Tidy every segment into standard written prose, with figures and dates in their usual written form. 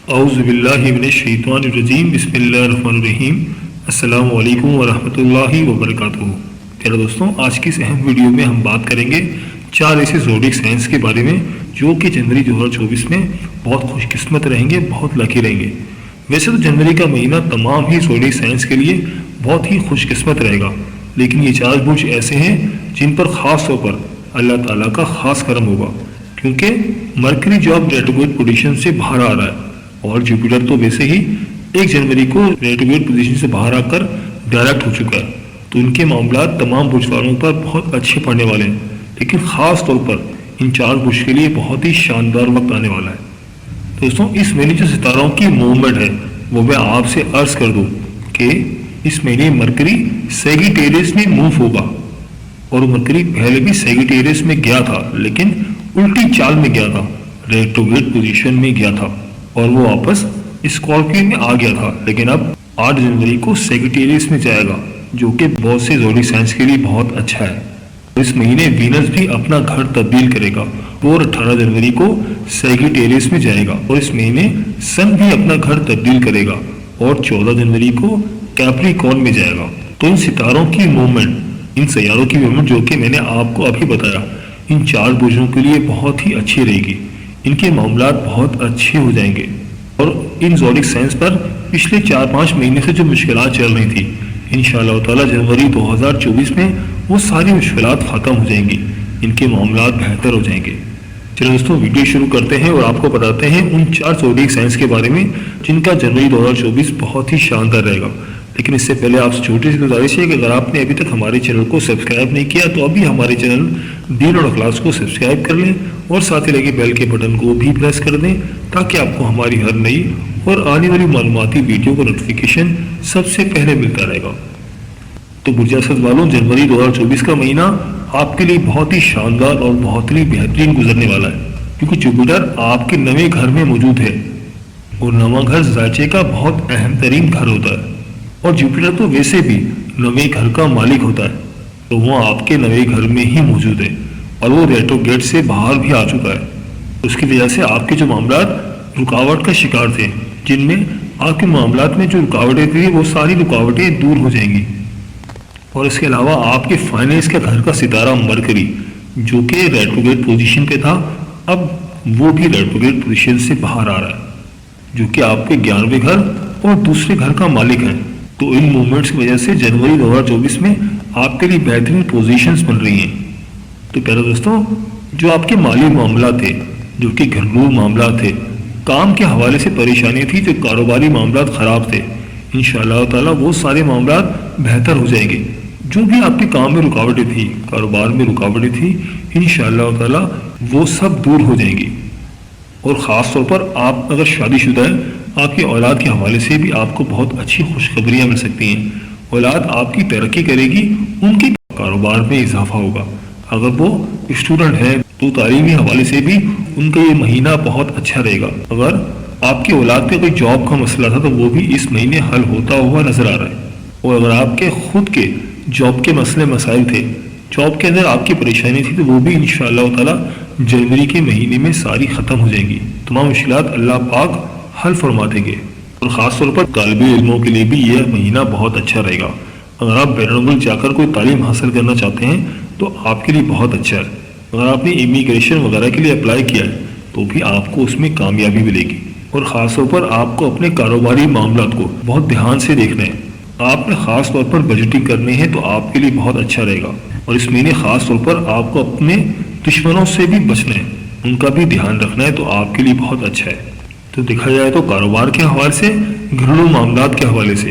اعوذ باللہ من الشیطان الرجیم، بسم اللہ الرحمن الرحیم۔ السلام علیکم ورحمۃ اللہ وبرکاتہ۔ پیارے دوستوں، آج کی اس اہم ویڈیو میں ہم بات کریں گے 4 ایسے زوڈک سائنس کے بارے میں جو کہ جنوری 2024 میں بہت خوش قسمت رہیں گے، بہت لکی رہیں گے۔ ویسے تو جنوری کا مہینہ تمام ہی زوڈک سائنس کے لیے بہت ہی خوش قسمت رہے گا، لیکن یہ 4 برج ایسے ہیں جن پر خاص طور پر اللہ تعالیٰ کا خاص کرم ہوگا، کیونکہ مرکری جو اب ریٹروگریڈ پوزیشن سے باہر آ رہا ہے، اور جوپیٹر تو ویسے ہی 1 جنوری کو ریٹروگریڈ پوزیشن سے باہر آ کر ڈائریکٹ ہو چکا ہے، تو ان کے معاملات تمام برج والوں پر بہت اچھے پڑنے والے ہیں۔ لیکن خاص طور پر ان 4 برج کے لیے بہت ہی شاندار وقت آنے والا ہے۔ دوستوں، اس مہینے جو ستاروں کی موومنٹ ہے وہ میں آپ سے عرض کر دوں کہ اس مہینے مرکری سیگیٹیریس میں موو ہوگا، اور مرکری پہلے بھی سیگیٹیریس میں گیا تھا، لیکن الٹی چال میں گیا تھا، ریٹروگریڈ پوزیشن میں گیا تھا، اور وہ واپس اسکارپیو میں آ گیا تھا، لیکن اب 8 جنوری کو سیگیٹیریس میں جائے گا، جو کہ بہت سے زوڈک سائنس کے لیے بہت اچھا ہے۔ اس مہینے وینس بھی اپنا گھر تبدیل کرے گا، اور 18 جنوری کو سیگیٹیریس میں جائے گا، اور اس مہینے سن بھی اپنا گھر تبدیل کرے گا، اور 14 جنوری کو کیپریکارن میں جائے گا۔ تو ان ستاروں کی موومنٹ، ان سیاروں کی موومنٹ جو کہ میں نے آپ کو ابھی بتایا، ان 4 برجوں کے لیے بہت ہی اچھی رہے گی، ان کے معاملات بہت اچھے ہو جائیں گے، اور ان زوڈک سائنس پر پچھلے 4-5 مہینے سے جو مشکلات چل رہی تھی، انشاءاللہ تعالی جنوری 2024 میں وہ ساری مشکلات ختم ہو جائیں گی، ان کے معاملات بہتر ہو جائیں گے۔ چلو دوستوں، ویڈیو شروع کرتے ہیں اور آپ کو بتاتے ہیں ان 4 زوڈک سائنس کے بارے میں جن کا جنوری 2024 بہت ہی شاندار رہے گا۔ لیکن اس سے پہلے آپ سے چھوٹی سی گزارش ہے کہ اگر آپ نے ابھی تک ہمارے چینل کو سبسکرائب نہیں کیا تو ابھی ہمارے چینل دین اور اخلاص کو سبسکرائب کر لیں، اور ساتھ ہی لگے بیل کے بٹن کو بھی پریس کر دیں، تاکہ آپ کو ہماری ہر نئی اور آنے والی معلوماتی ویڈیو کا نوٹیفیکیشن سب سے پہلے ملتا رہے گا۔ تو برج اسد والوں، جنوری 2024 کا مہینہ آپ کے لیے بہت ہی شاندار اور بہت ہی بہترین گزرنے والا ہے، کیونکہ جوپیٹر آپ کے نئے گھر میں موجود ہے، اور نواں گھر ذاچے کا بہت اہم ترین گھر ہوتا ہے، اور جوپیٹر تو ویسے بھی نویں گھر کا مالک ہوتا ہے، تو وہ آپ کے نویں گھر میں ہی موجود ہے، اور وہ ریٹروگریڈ سے باہر بھی آ چکا ہے۔ اس کی وجہ سے آپ کے جو معاملات رکاوٹ کا شکار تھے، جن میں آپ کے معاملات میں جو رکاوٹیں تھیں وہ ساری رکاوٹیں دور ہو جائیں گی، اور اس کے علاوہ آپ کے فائنینس کے گھر کا ستارہ مرکری جو کہ ریٹروگریڈ پوزیشن پہ تھا، اب وہ بھی ریٹروگریڈ پوزیشن سے باہر آ رہا ہے، جو کہ آپ کے 11ویں گھر اور دوسرے گھر کا مالک ہے۔ تو ان موومنٹس کی وجہ سے جنوری 2024 میں آپ کے لیے بہترین پوزیشنز بن رہی ہیں۔ تو پیارے دوستوں، جو آپ کے مالی معاملات تھے، جو کہ گھریلو معاملات تھے، کام کے حوالے سے پریشانی تھی، جو کاروباری معاملات خراب تھے، انشاءاللہ تعالیٰ وہ سارے معاملات بہتر ہو جائیں گے۔ جو بھی آپ کے کام میں رکاوٹیں تھیں، کاروبار میں رکاوٹیں تھیں، انشاءاللہ تعالیٰ وہ سب دور ہو جائیں گی، اور خاص طور پر آپ اگر شادی شدہ ہیں، آپ کی اولاد کے حوالے سے بھی آپ کو بہت اچھی خوشخبریاں مل سکتی ہیں۔ اولاد آپ کی ترقی کرے گی، ان کے کاروبار میں اضافہ ہوگا۔ اگر وہ اسٹوڈنٹ ہیں تو تعلیمی حوالے سے بھی ان کا یہ مہینہ بہت اچھا رہے گا۔ اگر آپ کی اولاد کے کوئی جاب کا مسئلہ تھا تو وہ بھی اس مہینے حل ہوتا ہوا نظر آ رہا ہے، اور اگر آپ کے خود کے جاب کے مسئلے مسائل تھے، جاب کے اندر آپ کی پریشانی تھی، تو وہ بھی انشاءاللہ تعالیٰ جنوری کے مہینے میں ساری ختم ہو جائیں گی۔ تمام مشکلات اللہ پاک حل فرما دیں گے، اور خاص طور پر طالب علموں کے لیے بھی یہ مہینہ بہت اچھا رہے گا۔ اگر آپ بین الملک جا کر کوئی تعلیم حاصل کرنا چاہتے ہیں تو آپ کے لیے بہت اچھا ہے۔ اگر آپ نے امیگریشن وغیرہ کے لیے اپلائی کیا ہے تو بھی آپ کو اس میں کامیابی ملے گی، اور خاص طور پر آپ کو اپنے کاروباری معاملات کو بہت دھیان سے دیکھنا ہے۔ آپ نے خاص طور پر بجٹنگ کرنی ہے تو آپ کے لیے بہت اچھا رہے گا، اور اس مہینے خاص طور پر آپ کو اپنے دشمنوں سے بھی بچنا ہے، ان کا بھی دھیان رکھنا ہے، تو آپ کے لیے بہت اچھا ہے۔ تو دیکھا جائے تو کاروبار کے حوالے سے، گھریلو معاملات کے حوالے سے،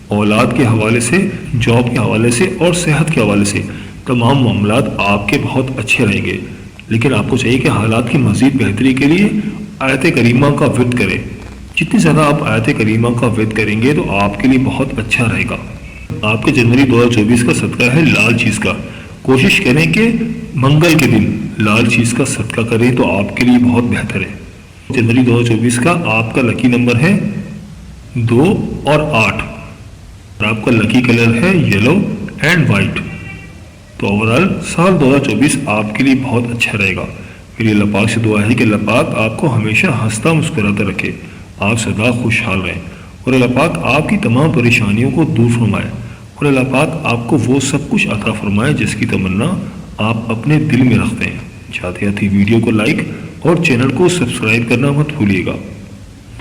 اولاد کے حوالے سے، جاب کے حوالے سے، اور صحت کے حوالے سے تمام معاملات آپ کے بہت اچھے رہیں گے۔ لیکن آپ کو چاہیے کہ حالات کی مزید بہتری کے لیے آیت کریمہ کا ورد کریں۔ جتنی زیادہ آپ آیت کریمہ کا ورد کریں گے تو آپ کے لیے بہت اچھا رہے گا۔ آپ کے جنوری 2024 کا صدقہ ہے لال چیز کا۔ کوشش کریں کہ منگل کے دن لال چیز کا صدقہ کریں تو آپ کے لیے بہت بہتر ہے۔ جنوری 2024 کا آپ کا لکی نمبر ہے 2 اور 8، اور آپ کا لکی کلر ہے یلو اینڈ وائٹ۔ تو اوورال سال 2024 آپ کے لیے بہت اچھا رہے گا۔ میری اللہ پاک سے دعا ہے کہ اللہ پاک آپ کو ہمیشہ ہنستا مسکراتا رکھے، آپ سدا خوشحال رہیں اور اللہ پاک آپ کی تمام پریشانیوں کو دور فرمائے اور اللہ پاک آپ کو وہ سب کچھ عطا فرمائے جس کی تمنا آپ اپنے دل میں رکھتے ہیں۔ چاہتے ہیں ویڈیو کو لائک اور چینل کو سبسکرائب کرنا مت بھولیے گا۔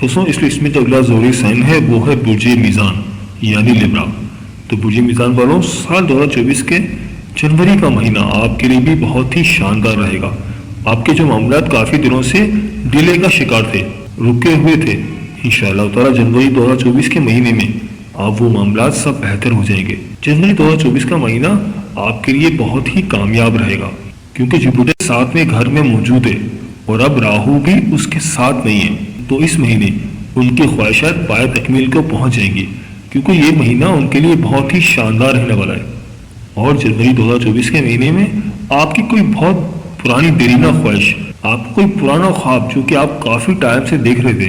دوستوں اس لسٹ میں جو اگلا زوڈک سائن ہے وہ ہے برج میزان یعنی لیبرا۔ تو برج میزان والوں، سال 2024 کے جنوری کا مہینہ آپ کے لیے بھی بہت ہی شاندار رہے گا۔ آپ کے جو معاملات کافی دنوں سے ڈیلے کا شکار تھے، رکے ہوئے تھے، انشاءاللہ تعالی جنوری 2024 کے مہینے میں آپ وہ معاملات سب بہتر ہو جائیں گے۔ جنوری 2024 کا مہینہ آپ کے لیے بہت ہی کامیاب رہے گا کیونکہ جوپیٹر 7ویں گھر میں موجود ہے اور اب راہو بھی اس کے ساتھ نہیں ہے، تو اس مہینے ان کی خواہشات پائے تکمیل کو پہنچ جائیں گی کیونکہ یہ مہینہ ان کے لیے بہت ہی شاندار رہنے والا ہے۔ اور جنوری 2024 کے مہینے میں آپ کی کوئی بہت پرانی دیرینہ خواہش، آپ کو کوئی پرانا خواب جو کہ آپ کافی ٹائم سے دیکھ رہے تھے،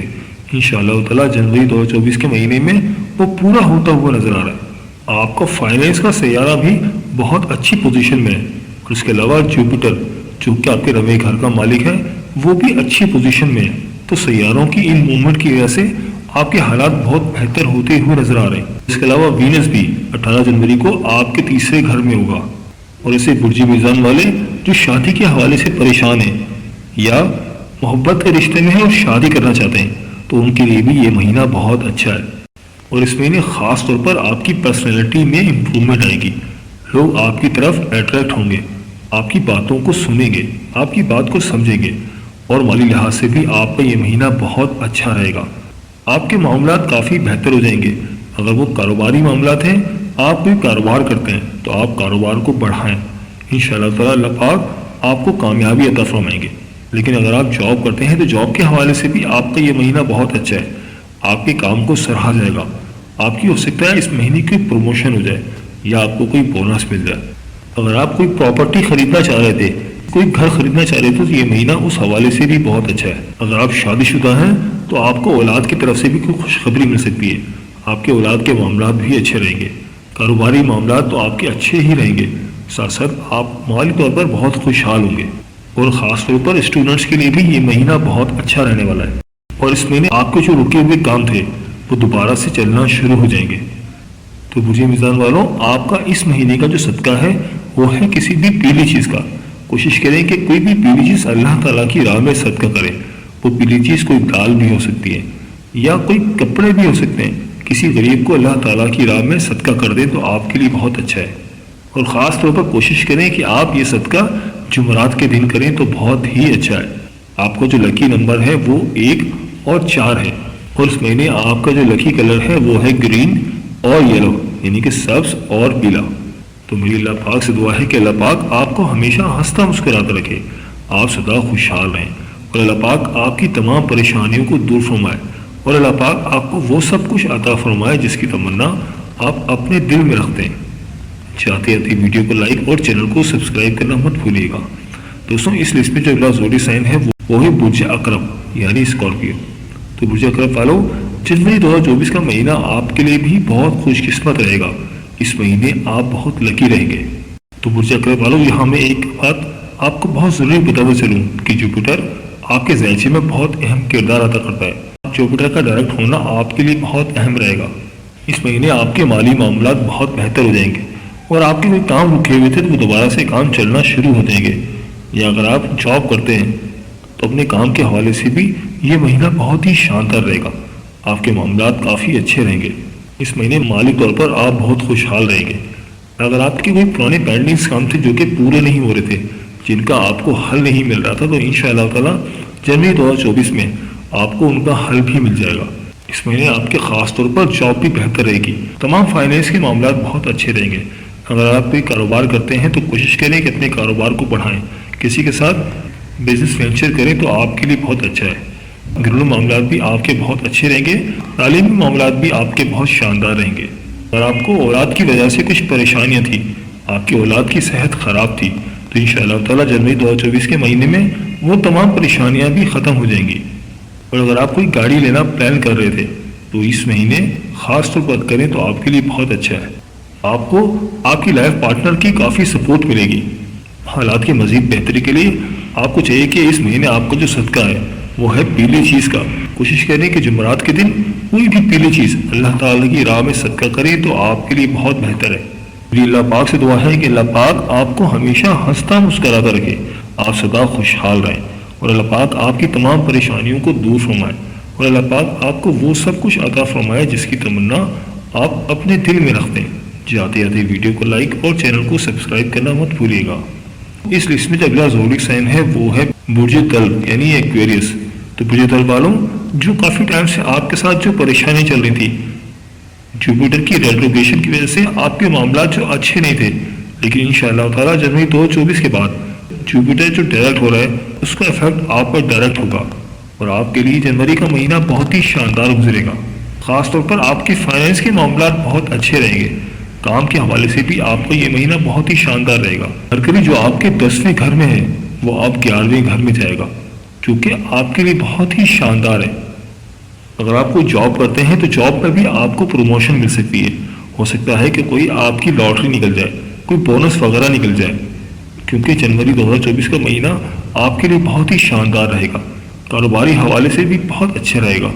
انشاءاللہ تعالی جنوری 2024 کے مہینے میں وہ پورا ہوتا ہوا نظر آ رہا ہے۔ آپ کا فائنینس کا سیارہ بھی بہت اچھی پوزیشن میں ہے اور اس کے علاوہ جوپیٹر جو کہ آپ کے روے گھر کا مالک ہے وہ بھی اچھی پوزیشن میں ہے، تو سیاروں کی ان موومنٹ کی وجہ سے آپ کے حالات بہت بہتر ہوتے ہوئے نظر آ رہے ہیں۔ اس کے علاوہ وینس بھی 18 جنوری کو آپ کے تیسرے گھر میں ہوگا اور اسے برج میزان والے جو شادی کے حوالے سے پریشان ہیں یا محبت کے رشتے میں ہیں اور شادی کرنا چاہتے ہیں تو ان کے لیے بھی یہ مہینہ بہت اچھا ہے اور اس مہینے خاص طور پر آپ کی پرسنالٹی میں امپرومنٹ آئے گی۔ لوگ آپ کی طرف اٹریکٹ ہوں گے، آپ کی باتوں کو سنیں گے، آپ کی بات کو سمجھیں گے اور مالی لحاظ سے بھی آپ کا یہ مہینہ بہت اچھا رہے گا۔ آپ کے معاملات کافی بہتر ہو جائیں گے۔ اگر وہ کاروباری معاملات ہیں، آپ کوئی کاروبار کرتے ہیں تو آپ کاروبار کو بڑھائیں، انشاءاللہ تعالی اللہ پاک آپ کو کامیابی عطا فرمائیں گے۔ لیکن اگر آپ جاب کرتے ہیں تو جاب کے حوالے سے بھی آپ کا یہ مہینہ بہت اچھا ہے، آپ کے کام کو سراہا جائے گا۔ آپ کی ہو سکتا ہے اس مہینے کی پروموشن ہو جائے یا آپ کو کوئی بونس مل جائے۔ اگر آپ کوئی پراپرٹی خریدنا چاہ رہے تھے، کوئی گھر خریدنا چاہ رہے تھے تو یہ مہینہ اس حوالے سے بھی بہت اچھا ہے۔ اگر آپ شادی شدہ ہیں تو آپ کو اولاد کی طرف سے بھی کوئی خوشخبری مل سکتی ہے، آپ کے اولاد کے معاملات بھی اچھے رہیں گے۔ کاروباری معاملات تو آپ کے اچھے ہی رہیں گے، ساتھ ساتھ آپ مالی طور پر بہت خوشحال ہوں گے اور خاص طور پر اسٹوڈنٹس کے لیے بھی یہ مہینہ بہت اچھا رہنے والا ہے اور اس مہینے آپ کے جو رکے ہوئے کام تھے وہ دوبارہ سے چلنا شروع ہو جائیں گے۔ تو برج میزان والوں، آپ کا اس مہینے کا جو صدقہ ہے وہ ہے کسی بھی پیلی چیز کا۔ کوشش کریں کہ کوئی بھی پیلی چیز اللہ تعالیٰ کی راہ میں صدقہ کریں۔ وہ پیلی چیز کوئی دال بھی ہو سکتی ہے یا کوئی کپڑے بھی ہو سکتے ہیں۔ کسی غریب کو اللہ تعالیٰ کی راہ میں صدقہ کر دیں تو آپ کے لیے بہت اچھا ہے اور خاص طور پر کوشش کریں کہ آپ یہ صدقہ جمعرات کے دن کریں تو بہت ہی اچھا ہے۔ آپ کا جو لکی نمبر ہے وہ 1 اور 4 ہے اور اس مہینے آپ کا جو لکی کلر ہے وہ ہے گرین اور یلو یعنی کہ سبز اور پیلا۔ تو میری اللہ پاک سے دعا ہے کہ اللہ پاک آپ کو ہمیشہ ہنستا مسکراتا رکھے، آپ سدا خوشحال رہیں اور اللہ پاک آپ کی تمام پریشانیوں کو دور فرمائے اور اللہ پاک آپ کو وہ سب کچھ عطا فرمائے جس کی تمنا آپ اپنے دل میں رکھتے ہیں۔ چاہتے ہیں ویڈیو کو لائک اور چینل کو سبسکرائب کرنا مت بھولیے گا۔ دوستوں اس لسٹ میں جو اگلا زوڈک سائن ہے وہ ہے برج عقرب یعنی اسکارپیو۔ تو برج عقرب والوں، جنوری 2024 کا مہینہ آپ کے لیے بھی بہت خوش قسمت رہے گا۔ اس مہینے آپ بہت لکی رہیں گے۔ تو برج عقرب والوں، یہاں میں ایک بات آپ کو بہت ضروری بتانا چلوں کہ جوپیٹر آپ کے ذہن میں بہت اہم کردار ادا کرتا ہے۔ جوپیٹر کا ڈائریکٹ ہونا آپ کے لیے بہت اہم رہے گا۔ اس مہینے آپ کے مالی معاملات بہت بہتر ہو جائیں گے اور آپ کے کوئی کام رکے ہوئے تھے تو وہ دوبارہ سے کام چلنا شروع ہو جائیں گے، یا اگر آپ جاب کرتے ہیں تو اپنے کام کے حوالے سے بھی یہ مہینہ بہت ہی شاندار رہے گا۔ آپ کے معاملات کافی اچھے رہیں گے۔ اس مہینے مالی طور پر آپ بہت خوشحال رہیں گے۔ اگر آپ کے کوئی پرانے پینڈنگز کام تھے جو کہ پورے نہیں ہو رہے تھے، جن کا آپ کو حل نہیں مل رہا تھا، تو انشاءاللہ تعالی جنوری 2024 میں آپ کو ان کا حل بھی مل جائے گا۔ اس مہینے آپ کے خاص طور پر جاب بھی بہتر رہے گی۔ تمام فائنینس کے معاملات بہت اچھے رہیں گے۔ اگر آپ کوئی کاروبار کرتے ہیں تو کوشش کریں کہ اپنے کاروبار کو بڑھائیں، کسی کے ساتھ بزنس وینچر کریں تو آپ کے لیے بہت اچھا ہے۔ گھریلو معاملات بھی آپ کے بہت اچھے رہیں گے، تعلیمی معاملات بھی آپ کے بہت شاندار رہیں گے۔ اگر آپ کو اولاد کی وجہ سے کچھ پریشانیاں تھیں، آپ کی اولاد کی صحت خراب تھی، تو انشاءاللہ تعالی جنوری 2024 کے مہینے میں وہ تمام پریشانیاں بھی ختم ہو جائیں گی۔ اور اگر آپ کوئی گاڑی لینا پلان کر رہے تھے تو اس مہینے خاص طور پر کریں تو آپ کے لیے بہت اچھا ہے۔ آپ کو آپ کی لائف پارٹنر کی کافی سپورٹ ملے گی۔ حالات کی مزید بہتری کے لیے آپ کو چاہیے کہ اس مہینے آپ کا جو صدقہ ہے وہ ہے پیلی چیز کا۔ کوشش کریں کہ جمعرات کے دن کوئی بھی پیلی چیز اللہ تعالیٰ کی راہ میں صدقہ کریں تو آپ کے لیے بہت بہتر ہے۔ میری اللہ پاک سے دعا ہے کہ اللہ پاک آپ کو ہمیشہ ہنستا مسکراتا رکھے، آپ سدا خوشحال رہیں، اور اللہ پاک آپ کی تمام پریشانیوں کو دور فرمائے، اور اللہ پاک آپ کو وہ سب کچھ عطا فرمائے جس کی تمنا آپ اپنے دل میں رکھتے ہیں۔ جاتے جاتے ویڈیو کو لائک اور چینل کو سبسکرائب کرنا مت بھولیے گا۔ اس لسٹ میں جو اگلا زوڈک سائن ہے وہ ہے برج طلب یعنی ایکویریس۔ تو برج طلب والوں، جو کافی ٹائم سے آپ کے ساتھ جو پریشانی چل رہی تھی، جوپیٹر کی ریٹروگریشن کی وجہ سے آپ کے معاملات جو اچھے نہیں تھے، لیکن انشاءاللہ تعالیٰ جنوری 2024 کے بعد جوپیٹر جو ڈائریکٹ ہو رہا ہے اس کا افیکٹ آپ پر ڈائریکٹ ہوگا، اور آپ کے لیے جنوری کا مہینہ بہت ہی شاندار گزرے گا۔ خاص طور پر آپ کے فائنینس کے معاملات بہت اچھے رہیں گے۔ کام کے حوالے سے بھی آپ کا یہ مہینہ بہت ہی شاندار رہے گا۔ مرکری جو آپ کے 10ویں گھر میں ہے وہ آپ 11ویں گھر میں جائے گا، جو کہ آپ کے لیے بہت ہی شاندار ہے۔ اگر آپ کوئی جاب کرتے ہیں تو جاب پر بھی آپ کو پروموشن مل سکتی ہے۔ ہو سکتا ہے کہ کوئی آپ کی لاٹری نکل جائے، کوئی بونس وغیرہ نکل جائے، کیونکہ جنوری 2024 کا مہینہ آپ کے لیے بہت ہی شاندار رہے گا۔ کاروباری حوالے سے بھی بہت اچھے رہے گا۔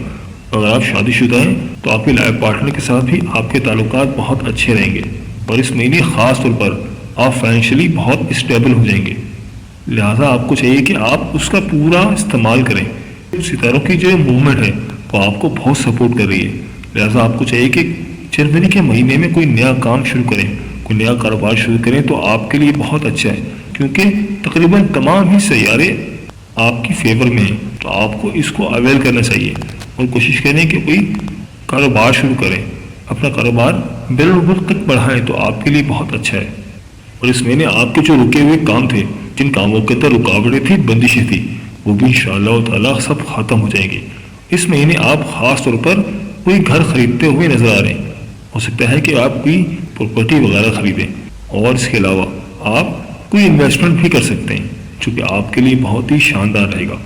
اگر آپ شادی شدہ ہیں تو آپ کے لائف پارٹنر کے ساتھ بھی آپ کے تعلقات بہت اچھے رہیں گے، اور اس مہینے خاص طور پر آپ فائنینشلی بہت اسٹیبل ہو جائیں گے۔ لہٰذا آپ کو چاہیے کہ آپ اس کا پورا استعمال کریں۔ ستاروں کی جو موومنٹ ہے وہ آپ کو بہت سپورٹ کر رہی ہے، لہٰذا آپ کو چاہیے کہ جنوری کے مہینے میں کوئی نیا کام شروع کریں، کوئی نیا کاروبار شروع کریں تو آپ کے لیے بہت اچھا ہے، کیونکہ تقریباً تمام ہی سیارے آپ کی فیور میں ہیں۔ تو آپ کو اس کو اویل کرنا چاہیے اور کوشش کریں کہ کوئی کاروبار شروع کریں، اپنا کاروبار بین الملک تک بڑھائیں تو آپ کے لیے بہت اچھا ہے۔ اور اس مہینے آپ کے جو رکے ہوئے کام تھے، جن کاموں کے اندر رکاوٹیں تھیں، بندشیں تھیں، وہ بھی انشاءاللہ تعالیٰ سب ختم ہو جائیں گی۔ اس مہینے آپ خاص طور پر کوئی گھر خریدتے ہوئے نظر آ رہے ہیں۔ ہو سکتا ہے کہ آپ کوئی پراپرٹی وغیرہ خریدیں، اور اس کے علاوہ آپ کوئی انویسٹمنٹ بھی کر سکتے ہیں، جو کہ آپ کے لیے بہت ہی شاندار رہے گا۔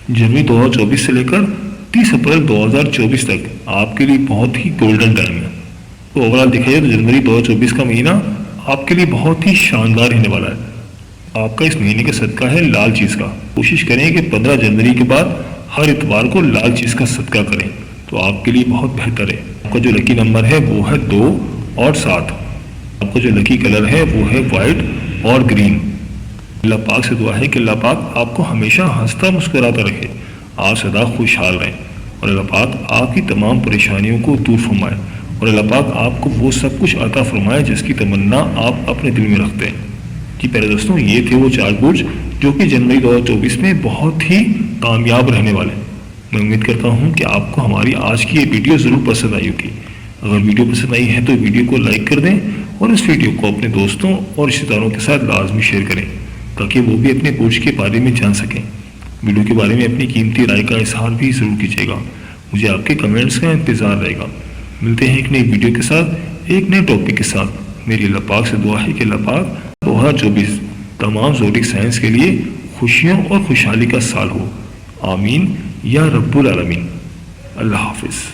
جنوری 2024 سے لے کر 30 اپریل 2024 تک آپ کے لیے بہت ہی گولڈن ٹائم ہے۔ تو اوورآل دیکھا جائے تو جنوری 2024 کا مہینہ آپ کے لیے بہت ہی شاندار رہنے والا ہے۔ آپ کا اس مہینے کا صدقہ ہے لال چیز کا۔ کوشش کریں کہ 15 جنوری کے بعد ہر اتوار کو لال چیز کا صدقہ کریں تو آپ کے لیے بہت بہتر ہے۔ آپ کا جو لکی نمبر ہے وہ ہے 2 اور 7۔ آپ کا جو لکی کلر ہے وہ ہے وائٹ اور گرین۔ اللہ پاک سے دعا ہے کہ اللہ پاک آپ کو ہمیشہ ہنستا مسکراتا رکھے، آپ سدا خوشحال رہیں، اور اللہ پاک آپ کی تمام پریشانیوں کو دور فرمائے، اور اللہ پاک آپ کو وہ سب کچھ عطا فرمائے جس کی تمنا آپ اپنے دل میں رکھتے ہیں۔ جی پیارے دوستوں، یہ تھے وہ 4 برج جو کہ جنوری 2024 میں بہت ہی کامیاب رہنے والے ہیں۔ میں امید کرتا ہوں کہ آپ کو ہماری آج کی یہ ویڈیو ضرور پسند آئی ہوگی۔ اگر ویڈیو پسند آئی ہے تو ویڈیو کو لائک کر دیں، اور اس ویڈیو کو اپنے دوستوں اور رشتہ داروں کے ساتھ لازمی شیئر کریں تاکہ وہ بھی اپنے برج کے بارے میں جان سکیں۔ ویڈیو کے بارے میں اپنی قیمتی رائے کا اظہار بھی ضرور کیجیے گا۔ مجھے آپ کے کمنٹس کا انتظار رہے گا۔ ملتے ہیں ایک نئی ویڈیو کے ساتھ، ایک نئے ٹاپک کے ساتھ۔ میری اللہ پاک سے دعا ہے کہ اللہ پاک 2024 تمام زوڈک سائنس کے لیے خوشیوں اور خوشحالی کا سال ہو۔ آمین یا رب العالمین۔ اللہ حافظ۔